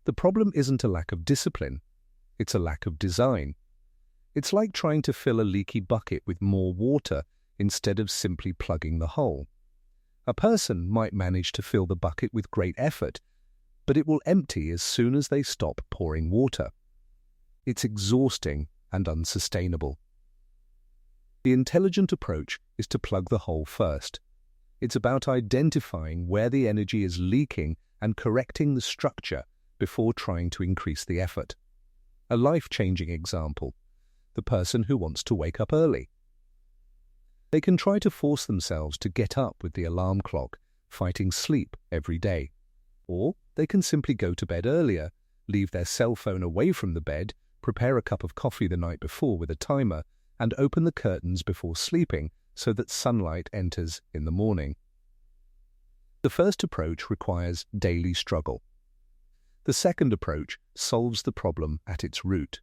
The problem isn't a lack of discipline, it's a lack of design. It's like trying to fill a leaky bucket with more water instead of simply plugging the hole. A person might manage to fill the bucket with great effort, but it will empty as soon as they stop pouring water. It's exhausting and unsustainable. The intelligent approach is to plug the hole first. It's about identifying where the energy is leaking and correcting the structure before trying to increase the effort. A life-changing example: the person who wants to wake up early. They can try to force themselves to get up with the alarm clock, fighting sleep every day. Or they can simply go to bed earlier, leave their cell phone away from the bed, prepare a cup of coffee the night before with a timer, and open the curtains before sleeping so that sunlight enters in the morning. The first approach requires daily struggle. The second approach solves the problem at its root.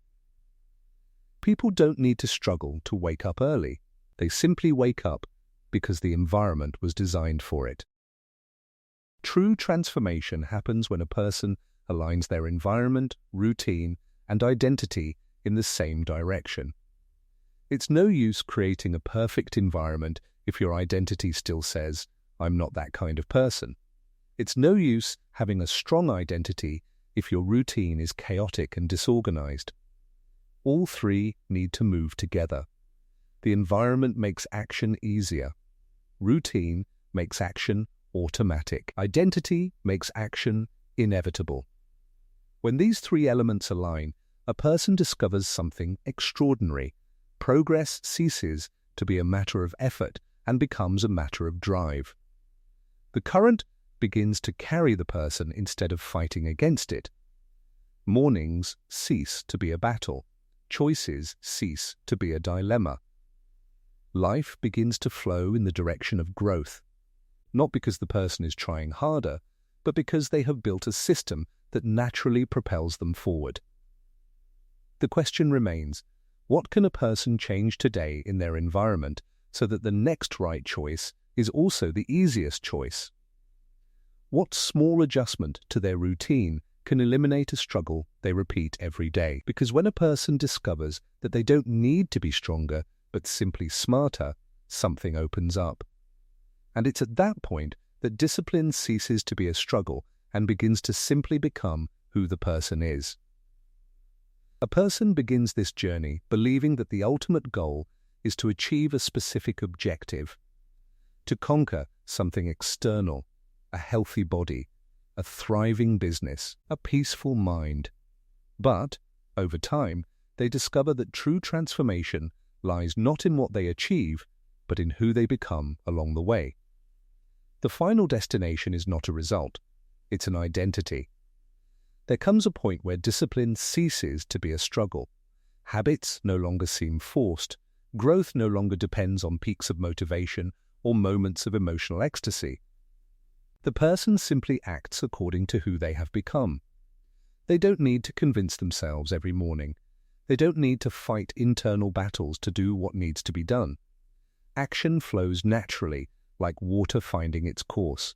People don't need to struggle to wake up early. They simply wake up because the environment was designed for it. True transformation happens when a person aligns their environment, routine, and identity in the same direction. It's no use creating a perfect environment if your identity still says, "I'm not that kind of person." It's no use having a strong identity if your routine is chaotic and disorganized. All three need to move together. The environment makes action easier. Routine makes action automatic. Identity makes action inevitable. When these three elements align, a person discovers something extraordinary. Progress ceases to be a matter of effort and becomes a matter of drive. The current begins to carry the person instead of fighting against it. Mornings cease to be a battle. Choices cease to be a dilemma. Life begins to flow in the direction of growth, not because the person is trying harder, but because they have built a system that naturally propels them forward. The question remains, what can a person change today in their environment so that the next right choice is also the easiest choice? What small adjustment to their routine can eliminate a struggle they repeat every day? Because when a person discovers that they don't need to be stronger, but simply smarter, something opens up. And it's at that point that discipline ceases to be a struggle and begins to simply become who the person is. A person begins this journey believing that the ultimate goal is to achieve a specific objective, to conquer something external, a healthy body, a thriving business, a peaceful mind. But, over time, they discover that true transformation lies not in what they achieve, but in who they become along the way. The final destination is not a result, it's an identity. There comes a point where discipline ceases to be a struggle. Habits no longer seem forced. Growth no longer depends on peaks of motivation or moments of emotional ecstasy. The person simply acts according to who they have become. They don't need to convince themselves every morning. They don't need to fight internal battles to do what needs to be done. Action flows naturally, like water finding its course.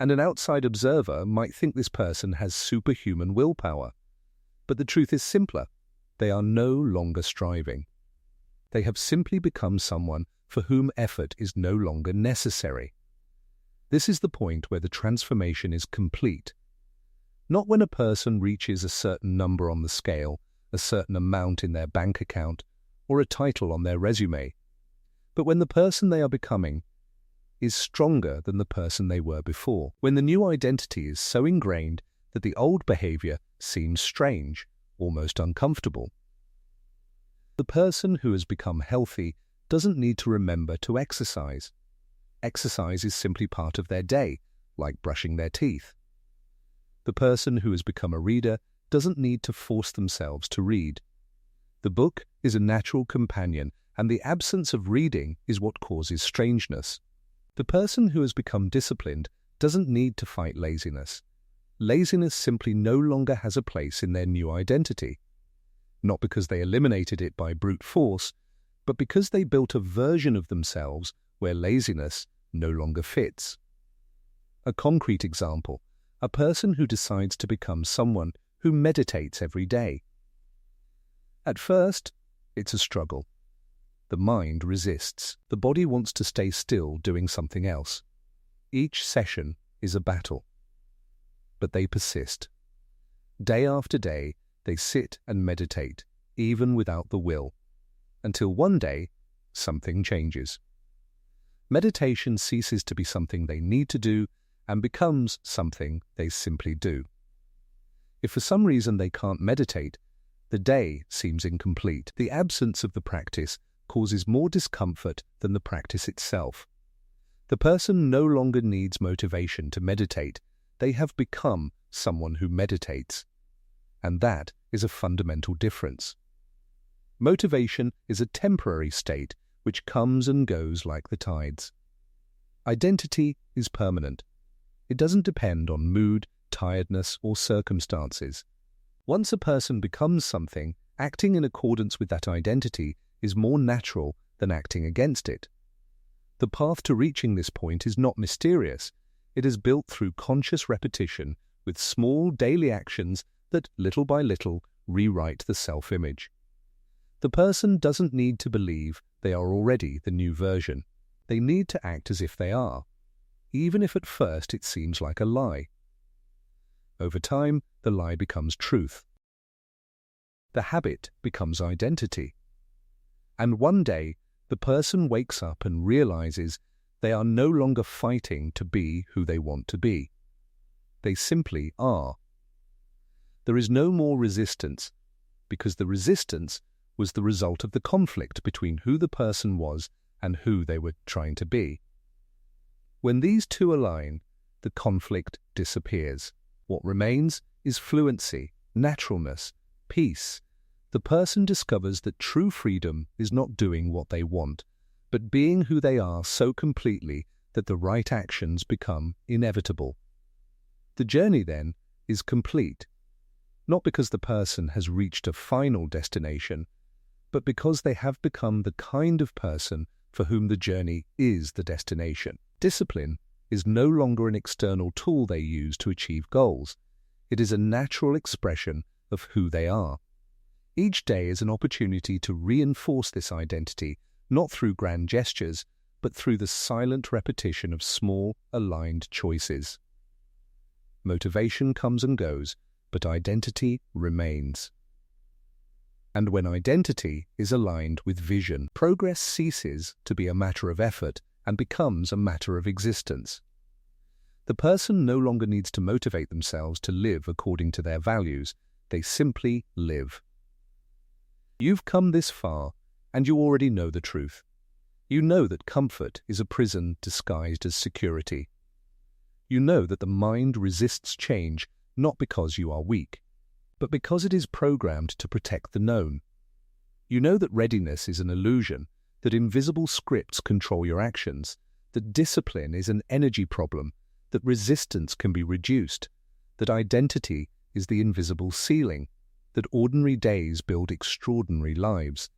And an outside observer might think this person has superhuman willpower. But the truth is simpler. They are no longer striving. They have simply become someone for whom effort is no longer necessary. This is the point where the transformation is complete. Not when a person reaches a certain number on the scale, a certain amount in their bank account, or a title on their resume, but when the person they are becoming is stronger than the person they were before, when the new identity is so ingrained that the old behavior seems strange, almost uncomfortable. The person who has become healthy doesn't need to remember to exercise. Exercise is simply part of their day, like brushing their teeth. The person who has become a reader doesn't need to force themselves to read. The book is a natural companion, and the absence of reading is what causes strangeness. The person who has become disciplined doesn't need to fight laziness. Laziness simply no longer has a place in their new identity. Not because they eliminated it by brute force, but because they built a version of themselves where laziness no longer fits. A concrete example, a person who decides to become someone who meditates every day. At first, it's a struggle. The mind resists. The body wants to stay still doing something else. Each session is a battle. But they persist. Day after day, they sit and meditate, even without the will, until one day, something changes. Meditation ceases to be something they need to do and becomes something they simply do. If for some reason they can't meditate, the day seems incomplete. The absence of the practice causes more discomfort than the practice itself. The person no longer needs motivation to meditate. They have become someone who meditates. And that is a fundamental difference. Motivation is a temporary state which comes and goes like the tides. Identity is permanent. It doesn't depend on mood, tiredness, or circumstances. Once a person becomes something, acting in accordance with that identity is more natural than acting against it. The path to reaching this point is not mysterious. It is built through conscious repetition with small daily actions that, little by little, rewrite the self-image. The person doesn't need to believe they are already the new version. They need to act as if they are, even if at first it seems like a lie. Over time, the lie becomes truth. The habit becomes identity. And one day, the person wakes up and realizes they are no longer fighting to be who they want to be. They simply are. There is no more resistance, because the resistance was the result of the conflict between who the person was and who they were trying to be. When these two align, the conflict disappears. What remains is fluency, naturalness, peace. The person discovers that true freedom is not doing what they want, but being who they are so completely that the right actions become inevitable. The journey, then, is complete, not because the person has reached a final destination, but because they have become the kind of person for whom the journey is the destination. Discipline is no longer an external tool they use to achieve goals. It is a natural expression of who they are. Each day is an opportunity to reinforce this identity, not through grand gestures, but through the silent repetition of small, aligned choices. Motivation comes and goes, but identity remains. And when identity is aligned with vision, progress ceases to be a matter of effort and becomes a matter of existence. The person no longer needs to motivate themselves to live according to their values. They simply live. You've come this far, and you already know the truth. You know that comfort is a prison disguised as security. You know that the mind resists change not because you are weak, but because it is programmed to protect the known. You know that readiness is an illusion, that invisible scripts control your actions, that discipline is an energy problem, that resistance can be reduced, that identity is the invisible ceiling, that ordinary days build extraordinary lives,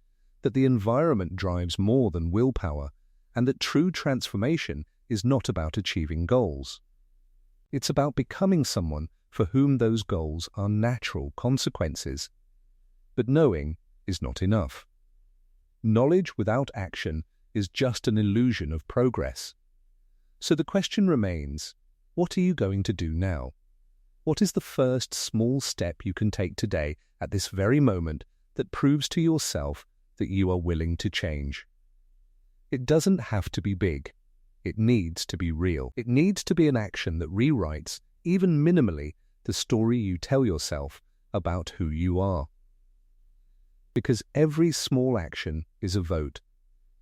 that the environment drives more than willpower, and that true transformation is not about achieving goals. It's about becoming someone for whom those goals are natural consequences. But knowing is not enough. Knowledge without action is just an illusion of progress. So the question remains, what are you going to do now? What is the first small step you can take today at this very moment that proves to yourself that you are willing to change? It doesn't have to be big. It needs to be real. It needs to be an action that rewrites, even minimally, the story you tell yourself about who you are. Because every small action is a vote,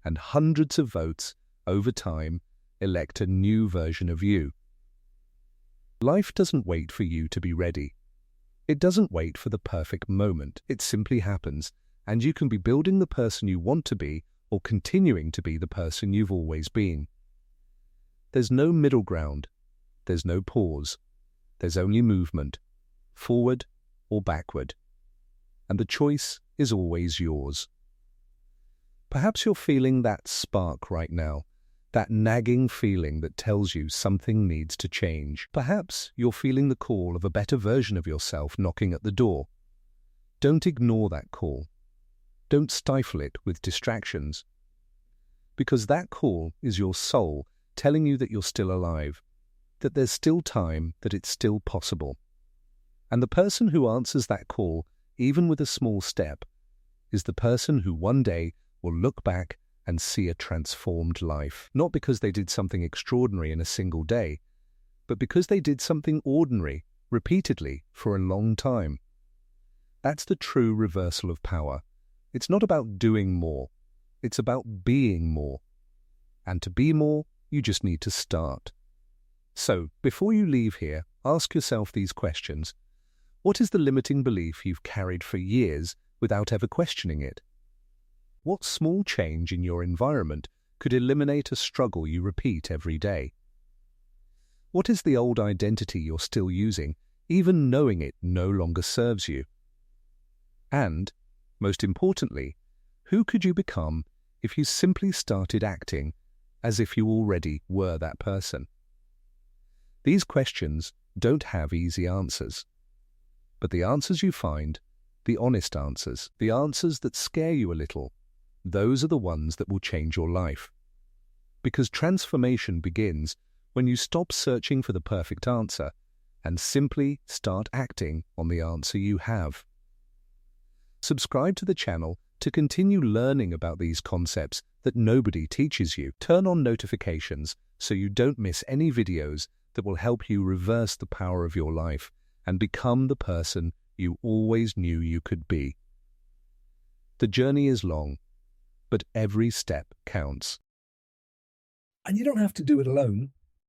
and hundreds of votes, over time, elect a new version of you. Life doesn't wait for you to be ready. It doesn't wait for the perfect moment. It simply happens, and you can be building the person you want to be or continuing to be the person you've always been. There's no middle ground. There's no pause. There's only movement, forward or backward. And the choice is always yours. Perhaps you're feeling that spark right now, that nagging feeling that tells you something needs to change. Perhaps you're feeling the call of a better version of yourself knocking at the door. Don't ignore that call. Don't stifle it with distractions. Because that call is your soul telling you that you're still alive, that there's still time, that it's still possible. And the person who answers that call, even with a small step, is the person who one day will look back and see a transformed life. Not because they did something extraordinary in a single day, but because they did something ordinary, repeatedly, for a long time. That's the true reversal of power. It's not about doing more. It's about being more. And to be more, you just need to start. So, before you leave here, ask yourself these questions. What is the limiting belief you've carried for years without ever questioning it? What small change in your environment could eliminate a struggle you repeat every day? What is the old identity you're still using, even knowing it no longer serves you? And, most importantly, who could you become if you simply started acting as if you already were that person? These questions don't have easy answers. But the answers you find, the honest answers, the answers that scare you a little, those are the ones that will change your life. Because transformation begins when you stop searching for the perfect answer and simply start acting on the answer you have. Subscribe to the channel to continue learning about these concepts that nobody teaches you. Turn on notifications so you don't miss any videos that will help you reverse the power of your life and become the person you always knew you could be. The journey is long, but every step counts. And you don't have to do it alone.